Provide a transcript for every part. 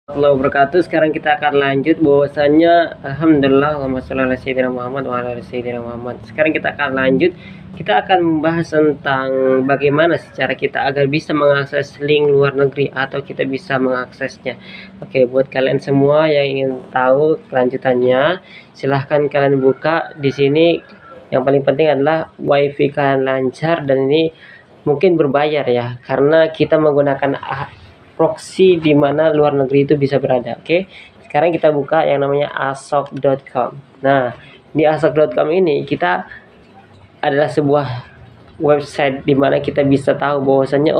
warahmatullahi wabarakatuh. Sekarang kita akan lanjut bahwasanya alhamdulillah Allahumma shalli ala sayyidina Muhammad wa ala ali sayyidina Muhammad. Sekarang kita akan lanjut. Kita akan membahas tentang bagaimana cara kita agar bisa mengakses link luar negeri atau kita bisa mengaksesnya. Oke, buat kalian semua yang ingin tahu kelanjutannya, silahkan kalian buka di sini. Yang paling penting adalah wifi kalian lancar, dan ini mungkin berbayar ya, karena kita menggunakan proxy di mana luar negeri itu bisa berada. Oke, sekarang kita buka yang namanya asok.com. Nah, di asok.com ini kita adalah sebuah website di mana kita bisa tahu bahwasannya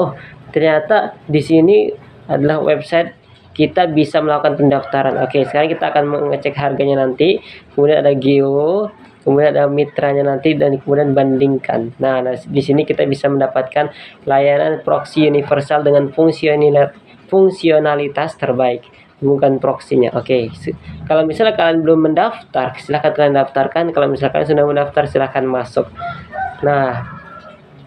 ternyata di sini adalah website kita bisa melakukan pendaftaran. Oke, sekarang kita akan mengecek harganya nanti. Kemudian ada geo, kemudian ada mitranya nanti, dan kemudian bandingkan. Nah, di sini kita bisa mendapatkan layanan proxy universal dengan fungsionalitas terbaik, bukan proxy-nya. Oke, kalau misalnya kalian belum mendaftar, silahkan kalian daftarkan. Kalau misalkan sudah mendaftar, silahkan masuk. Nah,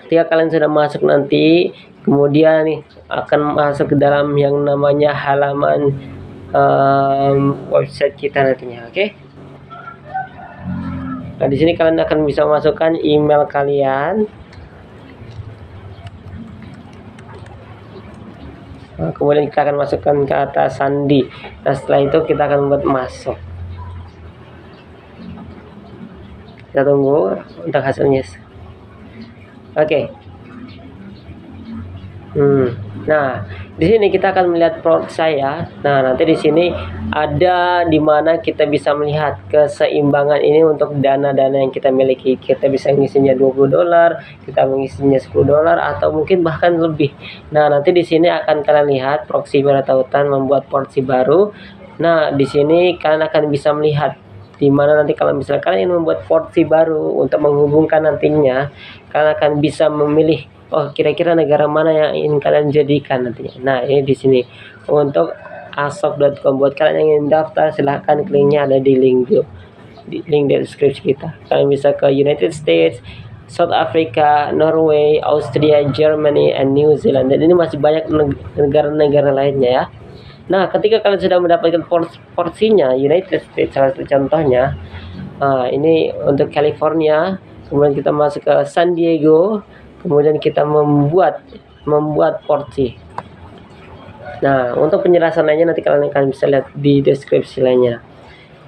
ketika kalian sudah masuk nanti, kemudian nih akan masuk ke dalam yang namanya halaman website kita nantinya. Oke. Nah, di sini kalian akan bisa masukkan email kalian. Nah, kemudian kita akan masukkan ke atas sandi. Nah, setelah itu kita akan membuat masuk. Kita tunggu untuk hasilnya. Oke. Nah, di sini kita akan melihat profil saya. Nah, nanti di sini ada di mana kita bisa melihat keseimbangan ini untuk dana-dana yang kita miliki. Kita bisa mengisinya $20, kita mengisinya $10, atau mungkin bahkan lebih. Nah, nanti di sini akan kalian lihat proxy pada tautan membuat porsi baru. Nah, di sini kalian akan bisa melihat di mana nanti kalau misalnya kalian ingin membuat porsi baru untuk menghubungkan nantinya, kalian akan bisa memilih kira-kira negara mana yang ingin kalian jadikan nantinya. Nah, ini di sini untuk asok.com. Buat kalian yang ingin daftar, silahkan linknya ada di link deskripsi kita. Kalian bisa ke United States, South Africa, Norway, Austria, Germany, and New Zealand. Dan ini masih banyak negara-negara lainnya ya. Nah, ketika kalian sudah mendapatkan porsinya, United States salah satu contohnya, ini untuk California. Kemudian kita masuk ke San Diego, kemudian kita membuat porsi. Nah, untuk penjelasan lainnya nanti kalian akan bisa lihat di deskripsi lainnya.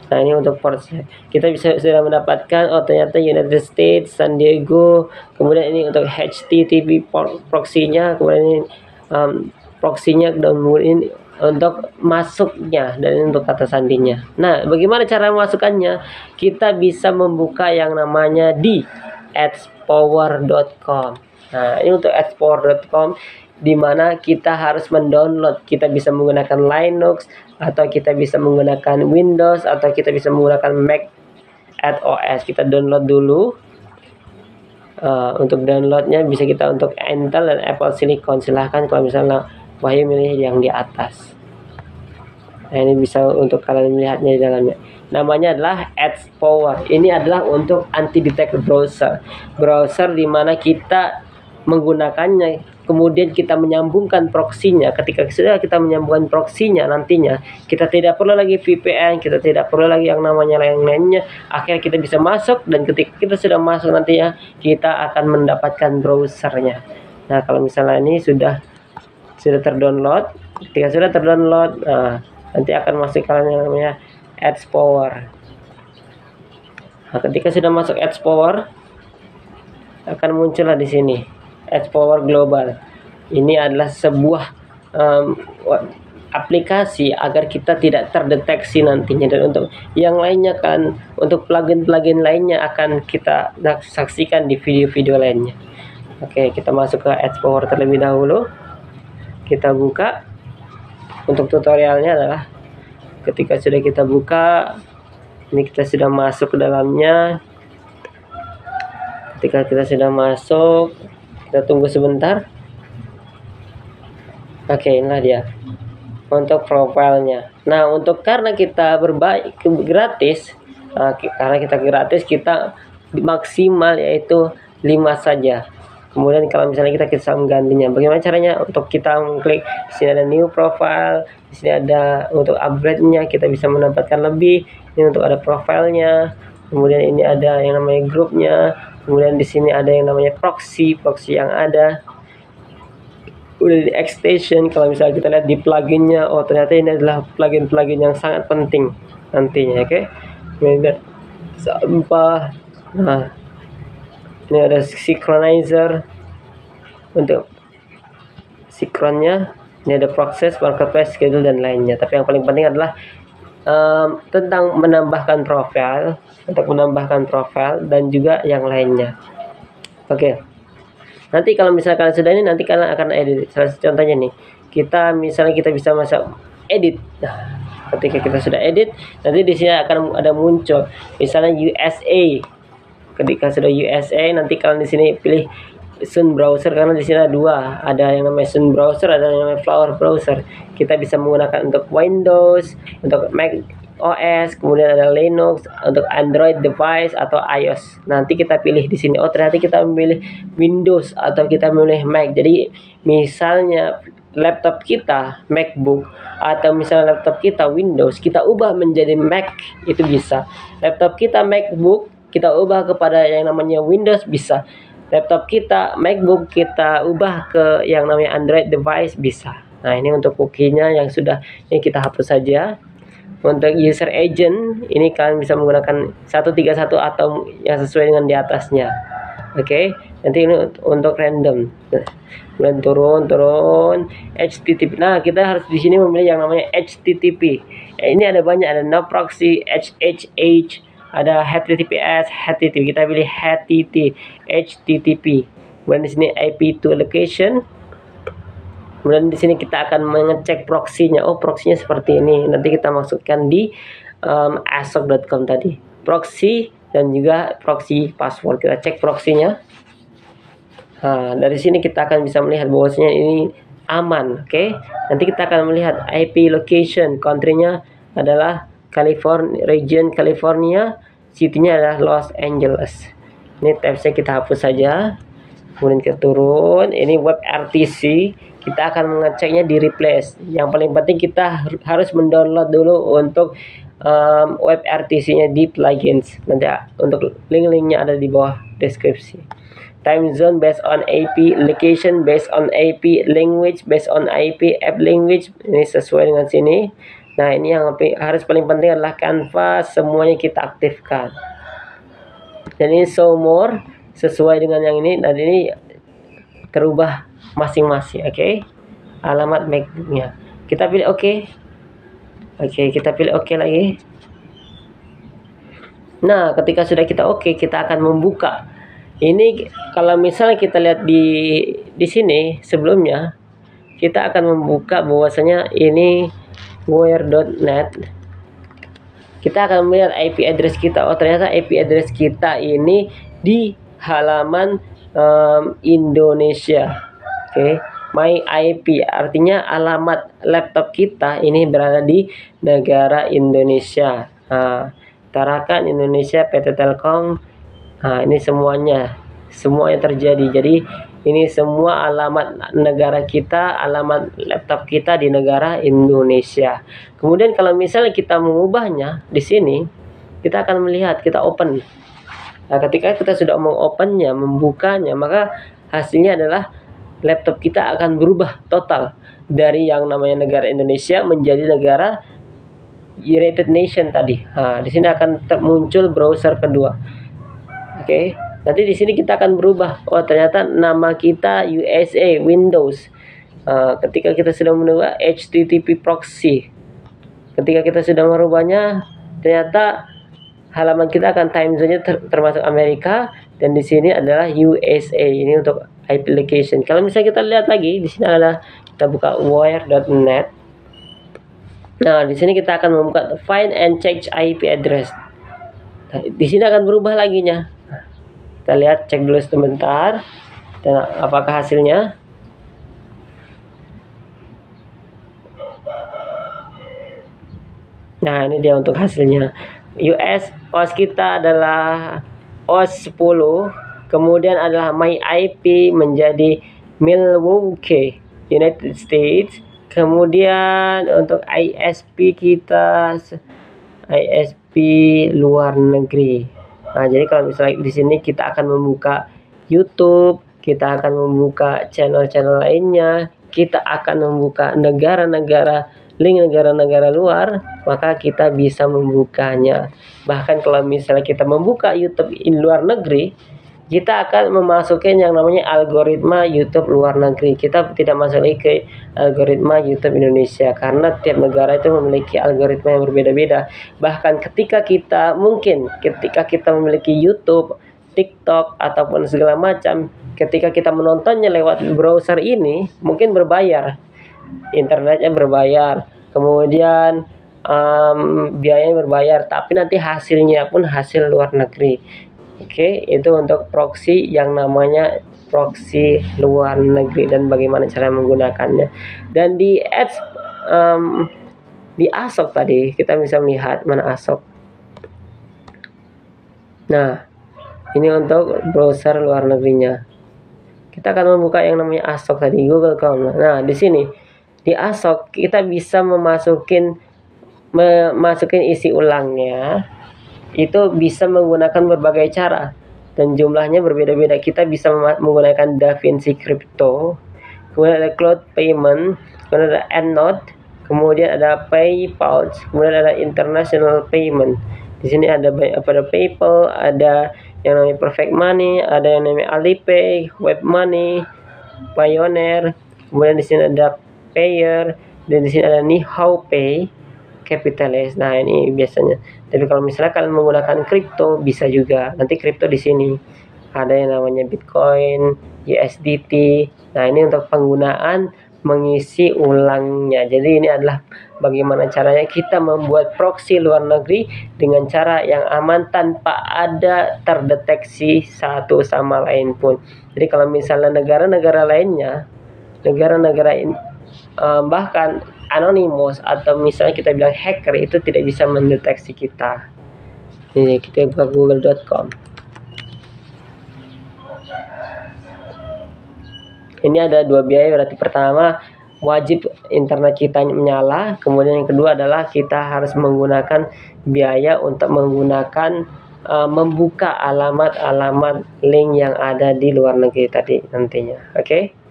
Nah, ini untuk porsi. Kita sudah mendapatkan ternyata United States, San Diego. Kemudian ini untuk HTTP proxy-nya, kemudian ini proxy-nya, kemudian untuk masuknya, dan ini untuk kata sandinya. Nah, bagaimana cara memasukkannya? Kita bisa membuka yang namanya di adspower.com. Nah, ini untuk adspower.com, di mana kita harus mendownload. Kita bisa menggunakan Linux, atau kita bisa menggunakan Windows, atau kita bisa menggunakan Mac OS. Kita download dulu. Untuk downloadnya bisa kita untuk Intel dan Apple Silicon. Silahkan kalau misalnya Wahyu milih yang di atas. Nah, ini bisa untuk kalian melihatnya di dalamnya. Namanya adalah AdsPower. Ini adalah untuk anti-detect browser. Browser di mana kita menggunakannya, kemudian kita menyambungkan proxy-nya. Ketika sudah kita menyambungkan proxy-nya, nantinya kita tidak perlu lagi VPN, kita tidak perlu lagi yang namanya lain-lainnya. Akhirnya kita bisa masuk, dan ketika kita sudah masuk nantinya, kita akan mendapatkan browsernya. Nah, kalau misalnya ini sudah terdownload, ketika sudah terdownload, nanti akan masuk kalian yang namanya AdsPower. Nah, ketika sudah masuk AdsPower, akan muncullah di sini AdsPower Global. Ini adalah sebuah aplikasi agar kita tidak terdeteksi nantinya, dan untuk yang lainnya kan, untuk plugin lainnya akan kita saksikan di video-video lainnya. Oke, kita masuk ke AdsPower terlebih dahulu. Kita buka. Untuk tutorialnya adalah ketika sudah kita buka, ini kita sudah masuk ke dalamnya. Ketika kita sudah masuk, kita tunggu sebentar. Oke, inilah dia untuk profilnya. Nah, karena kita gratis, karena kita gratis, kita maksimal yaitu 5 saja. Kemudian kalau misalnya kita bisa menggantinya, bagaimana caranya? Untuk kita mengklik di sini ada new profile, di sini ada untuk upgrade-nya, kita bisa mendapatkan lebih. Ini untuk ada profilnya. Kemudian ini ada yang namanya grupnya. Kemudian di sini ada yang namanya proxy yang ada. Udah di extension, kalau misalnya kita lihat di pluginnya, oh ternyata ini adalah plugin yang sangat penting nantinya, oke. Kemudian sampah. Nah, ini ada synchronizer untuk sinkronnya. Ini ada proses, marketplace, schedule, dan lainnya. Tapi yang paling penting adalah tentang menambahkan profil, untuk menambahkan profil dan juga yang lainnya. Oke. Nanti kalau misalkan sudah ini, nanti kalian akan edit. Salah satu contohnya nih, kita misalnya kita bisa masuk edit. Nah, ketika kita sudah edit, nanti di sini akan ada muncul misalnya USA. Ketika sudah USA, nanti kalian di sini pilih Sun browser, karena di sini ada dua, ada yang namanya Sun browser, ada yang namanya Flower browser. Kita bisa menggunakan untuk Windows, untuk Mac OS, kemudian ada Linux, untuk Android device atau iOS. Nanti kita pilih di sini. Oh ternyata kita memilih Windows atau kita memilih Mac. Jadi misalnya laptop kita MacBook atau misalnya laptop kita Windows, kita ubah menjadi Mac, itu bisa. Laptop kita MacBook, kita ubah kepada yang namanya Windows, bisa. Laptop kita MacBook, kita ubah ke yang namanya Android device, bisa. Nah ini untuk cookie-nya yang sudah, ini kita hapus saja. Untuk user agent, ini kalian bisa menggunakan 131 atau yang sesuai dengan di atasnya. Oke, nanti ini untuk random. Kemudian turun HTTP. Nah kita harus di sini memilih yang namanya HTTP. Ini ada banyak, ada no proxy, HHH, ada HTTPS, HTTP. Kita pilih HTTP. Kemudian di sini IP to location. Kemudian di sini kita akan mengecek proxy-nya. Oh, proxy-nya seperti ini. Nanti kita masukkan di asok.com tadi. Proxy dan juga proxy password. Kita cek proxy-nya. Nah, dari sini kita akan bisa melihat bahwasanya ini aman, oke. Nanti kita akan melihat IP location, country-nya adalah California, region California, city-nya adalah Los Angeles. Ini tabsnya kita hapus saja. Kemudian kita turun, ini web RTC, kita akan mengeceknya di replace. Yang paling penting kita harus mendownload dulu untuk web RTC-nya di plugins. Nanti untuk link-linknya ada di bawah deskripsi. Time zone based on IP, location based on IP, language based on IP, app language, ini sesuai dengan sini. Nah ini yang harus paling penting adalah canvas, semuanya kita aktifkan. Dan ini show more, sesuai dengan yang ini. Dan ini terubah masing-masing, oke. Alamat MacBook-nya kita pilih oke. Kita pilih oke lagi. Nah ketika sudah kita oke, kita akan membuka. Ini kalau misalnya kita lihat di sini sebelumnya, kita akan membuka bahwasanya ini wire.net. Kita akan melihat IP address kita. Oh ternyata IP address kita ini di halaman Indonesia. Oke. My IP artinya alamat laptop kita ini berada di negara Indonesia. Nah, Tarakan Indonesia, PT Telkom. Nah ini semuanya terjadi. Jadi ini semua alamat negara kita, alamat laptop kita di negara Indonesia. Kemudian kalau misalnya kita mengubahnya di sini, kita akan melihat, kita open. Nah, ketika kita sudah mengopennya, membukanya, maka hasilnya adalah laptop kita akan berubah total dari yang namanya negara Indonesia menjadi negara United Nation tadi. Nah, di sini akan muncul browser kedua. Oke. Nanti di sini kita akan berubah. Oh ternyata nama kita USA Windows. Ketika kita sudah merubah HTTP proxy. Ketika kita sudah merubahnya, ternyata halaman kita akan time zone-nya termasuk Amerika, dan di sini adalah USA. Ini untuk IP location. Kalau misalnya kita lihat lagi, di sini adalah kita buka wire.net. Nah di sini kita akan membuka find and check IP address. Nah, di sini akan berubah lagi nya. Kita lihat, cek dulu sebentar dan apakah hasilnya. Nah ini dia untuk hasilnya. OS kita adalah OS 10. kemudian adalah my IP menjadi Milwaukee, United States. Kemudian untuk ISP kita ISP luar negeri. Nah, jadi kalau misalnya di sini kita akan membuka YouTube, kita akan membuka channel-channel lainnya, kita akan membuka link negara-negara luar, maka kita bisa membukanya. Bahkan kalau misalnya kita membuka YouTube di luar negeri, kita akan memasukin yang namanya algoritma YouTube luar negeri. Kita tidak masuk lagi ke algoritma YouTube Indonesia karena tiap negara itu memiliki algoritma yang berbeda-beda. Bahkan ketika kita memiliki YouTube, TikTok ataupun segala macam, ketika kita menontonnya lewat browser ini mungkin berbayar, internetnya berbayar, kemudian biayanya berbayar, tapi nanti hasilnya pun hasil luar negeri. Oke, itu untuk proxy yang namanya proxy luar negeri dan bagaimana cara menggunakannya. Dan di ASOC tadi kita bisa melihat mana ASOC. Nah, ini untuk browser luar negerinya. Kita akan membuka yang namanya ASOC tadi, Google Chrome. Nah, di sini di ASOC kita bisa memasukin isi ulangnya. Itu bisa menggunakan berbagai cara dan jumlahnya berbeda-beda. Kita bisa menggunakan DaVinci Crypto, kemudian ada Cloud Payment, kemudian ada EndNote, kemudian ada PayPal, kemudian ada International Payment. Di sini ada PayPal, ada yang namanya Perfect Money, ada yang namanya Alipay, WebMoney, Payoneer, kemudian di sini ada Payer, dan di sini ada Nihao Pay, Capitalist. Nah, ini biasanya. Tapi kalau misalnya kalian menggunakan kripto bisa juga. Nanti kripto di sini ada yang namanya Bitcoin, USDT. Nah, ini untuk penggunaan mengisi ulangnya. Jadi ini adalah bagaimana caranya kita membuat proxy luar negeri dengan cara yang aman tanpa ada terdeteksi satu sama lain pun. Jadi kalau misalnya negara-negara lainnya, bahkan anonymous atau misalnya kita bilang hacker itu tidak bisa mendeteksi kita. Ini kita buka google.com. Ini ada dua biaya, berarti pertama wajib internet kita menyala, kemudian yang kedua adalah kita harus menggunakan biaya untuk menggunakan membuka alamat-alamat link yang ada di luar negeri tadi nantinya. Oke.